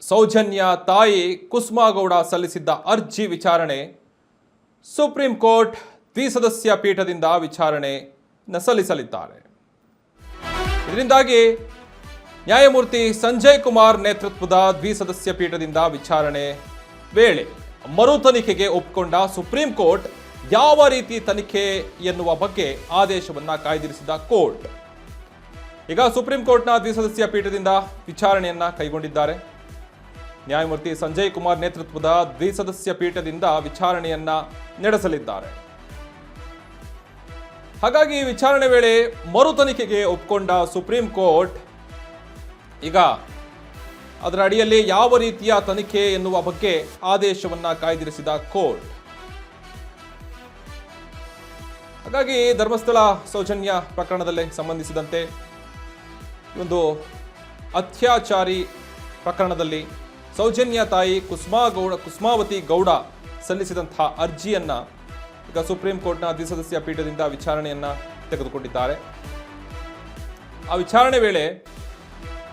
ಸೌಜನ್ಯ ತಾಯಿ ಕುಸುಮಾಗೌಡ ಸಲ್ಲಿಸಿದ್ದ ಅರ್ಜಿ ವಿಚಾರಣೆ ಸುಪ್ರೀಂ ಕೋರ್ಟ್ ದ್ವಿಸದಸ್ಯ ಪೀಠದಿಂದ ವಿಚಾರಣೆ ಸಲ್ಲಿಸಲಿದ್ದಾರೆ. ಇದರಿಂದಾಗಿ ನ್ಯಾಯಮೂರ್ತಿ ಸಂಜಯ್ ಕುಮಾರ್ ನೇತೃತ್ವದ ದ್ವಿಸದಸ್ಯ ಪೀಠದಿಂದ ವಿಚಾರಣೆ ವೇಳೆ ಮರು ತನಿಖೆಗೆ ಒಪ್ಪಿಕೊಂಡ ಸುಪ್ರೀಂ ಕೋರ್ಟ್ ಯಾವ ರೀತಿ ತನಿಖೆ ಎನ್ನುವ ಬಗ್ಗೆ ಆದೇಶವನ್ನ ಕಾಯ್ದಿರಿಸಿದ ಕೋರ್ಟ್ ಈಗ ಸುಪ್ರೀಂ ಕೋರ್ಟ್ನ ದ್ವಿಸದಸ್ಯ ಪೀಠದಿಂದ ವಿಚಾರಣೆಯನ್ನ ಕೈಗೊಂಡಿದ್ದಾರೆ. ನ್ಯಾಯಮೂರ್ತಿ ಸಂಜಯ್ ಕುಮಾರ್ ನೇತೃತ್ವದ ದ್ವಿಸದಸ್ಯ ಪೀಠದಿಂದ ವಿಚಾರಣೆಯನ್ನ ನಡೆಸಲಿದ್ದಾರೆ. ಹಾಗಾಗಿ ವಿಚಾರಣೆ ವೇಳೆ ಮರು ತನಿಖೆಗೆ ಒಪ್ಪಿಕೊಂಡ ಸುಪ್ರೀಂ ಕೋರ್ಟ್ ಈಗ ಅದರ ಅಡಿಯಲ್ಲಿ ಯಾವ ರೀತಿಯ ತನಿಖೆ ಎನ್ನುವ ಬಗ್ಗೆ ಆದೇಶವನ್ನ ಕಾಯ್ದಿರಿಸಿದ ಕೋರ್ಟ್. ಹಾಗಾಗಿ ಧರ್ಮಸ್ಥಳ ಸೌಜನ್ಯ ಪ್ರಕರಣದಲ್ಲಿ ಸಂಬಂಧಿಸಿದಂತೆ ಒಂದು ಅತ್ಯಾಚಾರಿ ಪ್ರಕರಣದಲ್ಲಿ ಸೌಜನ್ಯ ತಾಯಿ ಕುಸುಮಾವತಿ ಗೌಡ ಸಲ್ಲಿಸಿದಂತಹ ಅರ್ಜಿಯನ್ನ ಈಗ ಸುಪ್ರೀಂ ಕೋರ್ಟ್ನ ದ್ವಿಸದಸ್ಯ ಪೀಠದಿಂದ ವಿಚಾರಣೆಯನ್ನ ತೆಗೆದುಕೊಂಡಿದ್ದಾರೆ. ಆ ವಿಚಾರಣೆ ವೇಳೆ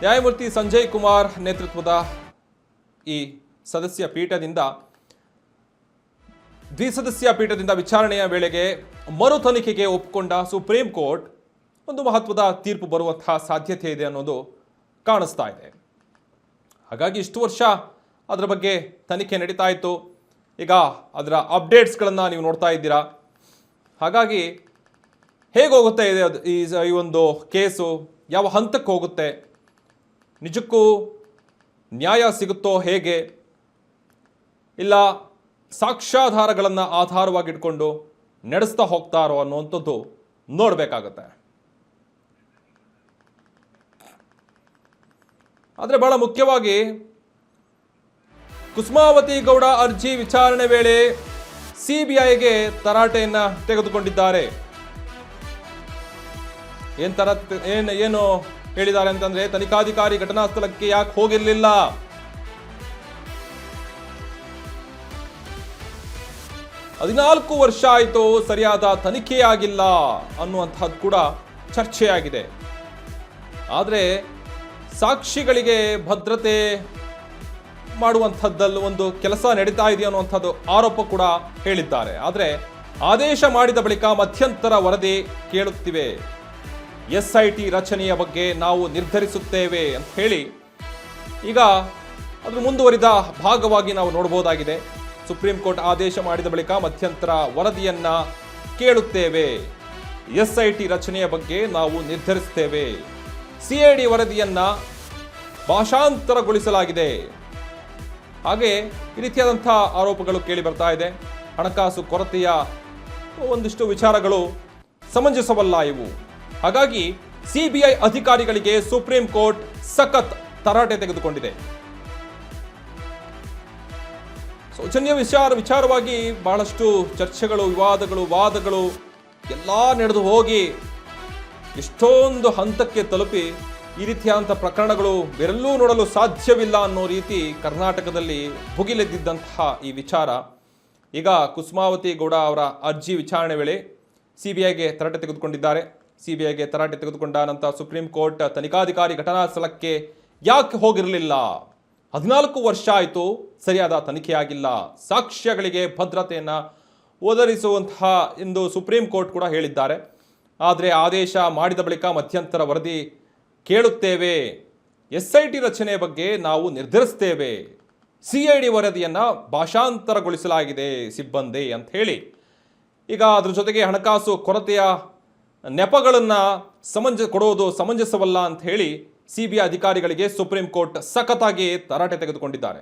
ನ್ಯಾಯಮೂರ್ತಿ ಸಂಜಯ್ ಕುಮಾರ್ ನೇತೃತ್ವದ ಈ ದ್ವಿಸದಸ್ಯ ಪೀಠದಿಂದ ವಿಚಾರಣೆಯ ವೇಳೆಗೆ ಮರು ತನಿಖೆಗೆ ಒಪ್ಪಿಕೊಂಡ ಸುಪ್ರೀಂ ಕೋರ್ಟ್ ಒಂದು ಮಹತ್ವದ ತೀರ್ಪು ಬರುವಂತಹ ಸಾಧ್ಯತೆ ಇದೆ ಅನ್ನೋದು ಕಾಣಿಸ್ತಾ ಇದೆ. ಹಾಗಾಗಿ ಇಷ್ಟು ವರ್ಷ ಅದರ ಬಗ್ಗೆ ತನಿಖೆ ನಡೀತಾ ಇತ್ತು. ಈಗ ಅದರ ಅಪ್ಡೇಟ್ಸ್ಗಳನ್ನು ನೀವು ನೋಡ್ತಾ ಇದ್ದೀರಾ. ಹಾಗಾಗಿ ಹೇಗೋಗುತ್ತೆ ಈ ಒಂದು ಕೇಸು, ಯಾವ ಹಂತಕ್ಕೆ ಹೋಗುತ್ತೆ, ನಿಜಕ್ಕೂ ನ್ಯಾಯ ಸಿಗುತ್ತೋ ಹೇಗೆ, ಇಲ್ಲ ಸಾಕ್ಷ್ಯಾಧಾರಗಳನ್ನು ಆಧಾರವಾಗಿಟ್ಕೊಂಡು ನಡೆಸ್ತಾ ಹೋಗ್ತಾರೋ ಅನ್ನುವಂಥದ್ದು ನೋಡಬೇಕಾಗತ್ತೆ. ಆದರೆ ಬಹಳ ಮುಖ್ಯವಾಗಿ ಕುಸುಮಾವತಿ ಗೌಡ ಅರ್ಜಿ ವಿಚಾರಣೆ ವೇಳೆ ಸಿಬಿಐಗೆ ತರಾಟೆಯನ್ನ ತೆಗೆದುಕೊಂಡಿದ್ದಾರೆ. ಏನು ಹೇಳಿದ್ದಾರೆ ಅಂತಂದ್ರೆ, ತನಿಖಾಧಿಕಾರಿ ಘಟನಾ ಸ್ಥಳಕ್ಕೆ ಯಾಕೆ ಹೋಗಿರಲಿಲ್ಲ, ಹದಿನಾಲ್ಕು ವರ್ಷ ಆಯಿತು ಸರಿಯಾದ ತನಿಖೆಯಾಗಿಲ್ಲ ಅನ್ನುವಂಥದ್ದು ಕೂಡ ಚರ್ಚೆಯಾಗಿದೆ. ಆದರೆ ಸಾಕ್ಷಿಗಳಿಗೆ ಭದ್ರತೆ ಮಾಡುವಂಥದ್ದಲ್ಲಿ ಒಂದು ಕೆಲಸ ನಡೀತಾ ಇದೆ ಅನ್ನುವಂಥದ್ದು ಆರೋಪ ಕೂಡ ಹೇಳಿದ್ದಾರೆ. ಆದರೆ ಆದೇಶ ಮಾಡಿದ ಬಳಿಕ ಮಧ್ಯಂತರ ವರದಿ ಕೇಳುತ್ತಿವೆ, SIT ರಚನೆಯ ಬಗ್ಗೆ ನಾವು ನಿರ್ಧರಿಸುತ್ತೇವೆ ಅಂತ ಹೇಳಿ ಈಗ ಅದ್ರ ಮುಂದುವರಿದ ಭಾಗವಾಗಿ ನಾವು ನೋಡಬಹುದಾಗಿದೆ. ಸುಪ್ರೀಂ ಕೋರ್ಟ್ ಆದೇಶ ಮಾಡಿದ ಬಳಿಕ ಮಧ್ಯಂತರ ವರದಿಯನ್ನ ಕೇಳುತ್ತೇವೆ, SIT ರಚನೆಯ ಬಗ್ಗೆ ನಾವು ನಿರ್ಧರಿಸುತ್ತೇವೆ, CID ವರದಿಯನ್ನ ಭಾಷಾಂತರಗೊಳಿಸಲಾಗಿದೆ. ಹಾಗೆ ಈ ರೀತಿಯಾದಂಥ ಆರೋಪಗಳು ಕೇಳಿ ಬರ್ತಾ ಇದೆ. ಹಣಕಾಸು ಕೊರತೆಯ ಒಂದಿಷ್ಟು ವಿಚಾರಗಳು ಸಮಂಜಸವಲ್ಲ ಇವು. ಹಾಗಾಗಿ CBI ಅಧಿಕಾರಿಗಳಿಗೆ ಸುಪ್ರೀಂ ಕೋರ್ಟ್ ಸಖತ್ ತರಾಟೆ ತೆಗೆದುಕೊಂಡಿದೆ. ಸೌಜನ್ಯ ವಿಚಾರವಾಗಿ ಬಹಳಷ್ಟು ಚರ್ಚೆಗಳು, ವಿವಾದಗಳು, ವಾದಗಳು ಎಲ್ಲ ನಡೆದು ಹೋಗಿ ಎಷ್ಟೊಂದು ಹಂತಕ್ಕೆ ತಲುಪಿ ಈ ರೀತಿಯಾದಂಥ ಪ್ರಕರಣಗಳು ಬೇರೆಲ್ಲೂ ನೋಡಲು ಸಾಧ್ಯವಿಲ್ಲ ಅನ್ನೋ ರೀತಿ ಕರ್ನಾಟಕದಲ್ಲಿ ಭುಗಿಲೆದ್ದಿದ್ದಂತಹ ಈ ವಿಚಾರ ಈಗ ಕುಸುಮಾವತಿ ಗೌಡ ಅವರ ಅರ್ಜಿ ವಿಚಾರಣೆ ವೇಳೆ CBIಗೆ ತರಾಟೆ ತೆಗೆದುಕೊಂಡಿದ್ದಾರೆ. CBIಗೆ ತರಾಟೆ ತೆಗೆದುಕೊಂಡ ನಂತರ ಸುಪ್ರೀಂ ಕೋರ್ಟ್ ತನಿಖಾಧಿಕಾರಿ ಘಟನಾ ಸ್ಥಳಕ್ಕೆ ಯಾಕೆ ಹೋಗಿರಲಿಲ್ಲ, 14 ವರ್ಷ ಆಯಿತು ಸರಿಯಾದ ತನಿಖೆಯಾಗಿಲ್ಲ, ಸಾಕ್ಷ್ಯಗಳಿಗೆ ಭದ್ರತೆಯನ್ನು ಒದಗಿಸುವಂತಹ ಎಂದು ಸುಪ್ರೀಂ ಕೋರ್ಟ್ ಕೂಡ ಹೇಳಿದ್ದಾರೆ. ಆದರೆ ಆದೇಶ ಮಾಡಿದ ಬಳಿಕ ಮಧ್ಯಂತರ ವರದಿ ಕೇಳುತ್ತೇವೆ, SIT ರಚನೆಯ ಬಗ್ಗೆ ನಾವು ನಿರ್ಧರಿಸ್ತೇವೆ, CID ವರದಿಯನ್ನು ಭಾಷಾಂತರಗೊಳಿಸಲಾಗಿದೆ ಸಿಬ್ಬಂದಿ ಅಂತ ಹೇಳಿ ಈಗ ಅದ್ರ ಜೊತೆಗೆ ಹಣಕಾಸು ಕೊರತೆಯ ನೆಪಗಳನ್ನು ಕೊಡೋದು ಸಮಂಜಸವಲ್ಲ ಅಂತ ಹೇಳಿ CBI ಅಧಿಕಾರಿಗಳಿಗೆ ಸುಪ್ರೀಂ ಕೋರ್ಟ್ ಸಖತ್ತಾಗಿ ತರಾಟೆ ತೆಗೆದುಕೊಂಡಿದ್ದಾರೆ.